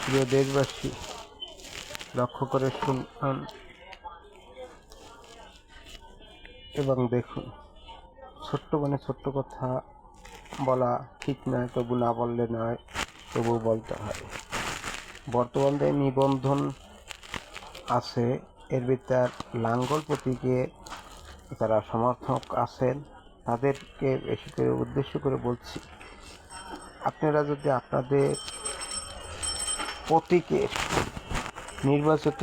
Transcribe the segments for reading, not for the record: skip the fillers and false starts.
প্রিয় দেশবাসী, লক্ষ্য করে শুনুন এবং দেখুন। ছোট্ট ছোট্ট কথা বলা ঠিক নয়, তবু না বললে নয়, তবু বলতে হয়। বর্তমানে নিবন্ধন আছে, এর ভিতর লাঙ্গল প্রতীকে যারা সমর্থক আছেন তাদেরকে বেশি করে উদ্দেশ্য করে বলছি, আপনারা যদি আপনাদের প্রতীকের নির্বাচিত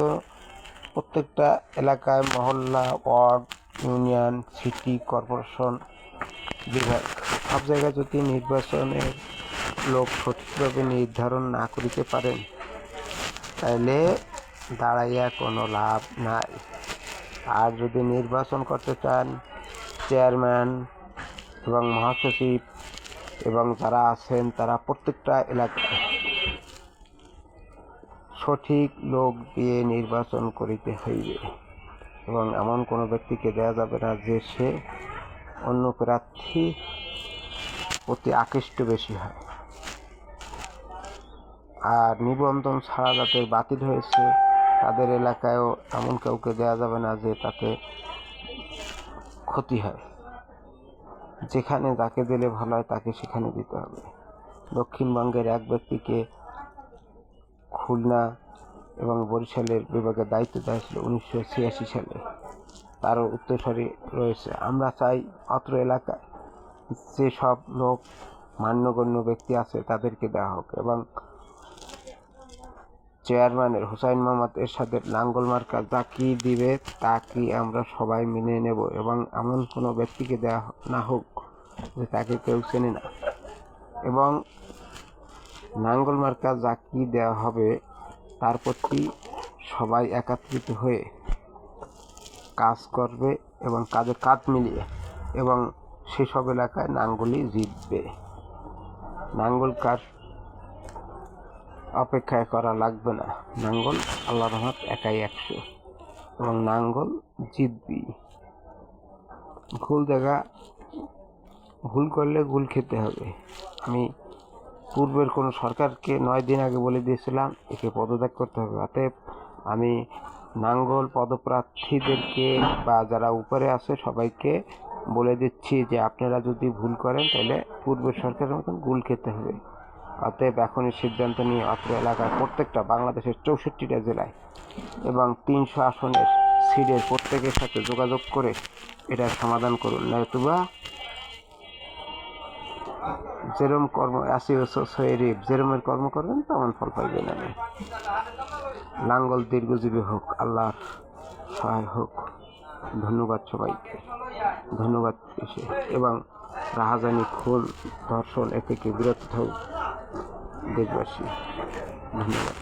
প্রত্যেকটা এলাকায়, মহল্লা, ওয়ার্ড, ইউনিয়ন, সিটি কর্পোরেশন, বিভাগ সব জায়গায় যদি নির্বাচনের লোক সঠিকভাবে নির্ধারণ না করিতে পারেন, তাহলে দাঁড়াইয়া কোনো লাভ নাই। আর যদি নির্বাচন করতে চান, চেয়ারম্যান এবং মহাসচিব এবং যারা আছেন তারা প্রত্যেকটা এলাকায় সঠিক লোক দিয়ে নির্বাচন করিতে হইবে এবং এমন কোনো ব্যক্তিকে দেওয়া যাবে না যে সে অন্য প্রার্থী প্রতি আকৃষ্ট বেশি হয়। আর নিবন্ধন ছাড়া যাদের বাতিল হয়েছে তাদের এলাকায়ও এমন কাউকে দেওয়া যাবে না যে তাতে ক্ষতি হয়। যেখানে যাকে দিলে ভালো হয় তাকে সেখানে দিতে হবে। দক্ষিণবঙ্গের এক ব্যক্তিকে খুলনা এবং বরিশালের বিভাগের দায়িত্ব দেওয়া হয়েছিল 1986 সালে, তারও উত্তরসূরি রয়েছে। আমরা চাই অত্র এলাকায় যে সব লোক মান্যগণ্য ব্যক্তি আছে তাদেরকে দেওয়া হোক এবং চেয়ারম্যানের হুসাইন মোহাম্মদ এরশাদের লাঙ্গল মার্কা যা কি দিবে তা কি আমরা সবাই মেনে নেব এবং এমন কোনো ব্যক্তিকে দেওয়া না হোক যে তাকে কেউ চেনে না। এবং লাঙ্গল মার্কা যা কি দেওয়া হবে তার প্রতি সবাই একত্রিত হয়ে কাজ করবে এবং কাজে কাজ মিলিয়ে, এবং সেসব এলাকায় নাঙ্গলই জিতবে। নাঙ্গল কার অপেক্ষায় করা লাগবে না। নাঙ্গল আল্লাহর রহমত একাই 100 এবং নাঙ্গল জিতবি। ভুল করলে গুল খেতে হবে। আমি পূর্বের কোনো সরকারকে 9 দিন আগে বলে দিয়েছিলাম একে পদত্যাগ করতে হবে। অতএব আমি নাঙ্গল পদপ্রার্থীদেরকে বা যারা উপরে আছে সবাইকে বলে দিচ্ছি যে আপনারা যদি ভুল করেন তাহলে পূর্বের সরকারের মতন গুল খেতে হবে। অতএব এখনই সিদ্ধান্ত নিয়ে অত্র এলাকার প্রত্যেকটা বাংলাদেশের 64টা জেলায় এবং 300 আসনের সিটের প্রত্যেকের সাথে যোগাযোগ করে এটার সমাধান করুন। নয়তুবা যেরম কর্ম যেরমের কর্ম করবেন তেমন ফল পাইবেন না। লাঙ্গল দীর্ঘজীবী হোক, আল্লাহর সহায় হোক। ধন্যবাদ সবাইকে, ধন্যবাদ দেশে, এবং রাহাজানি, খুন, ধর্ষণ এ থেকে বিরত হোক দেশবাসী। ধন্যবাদ।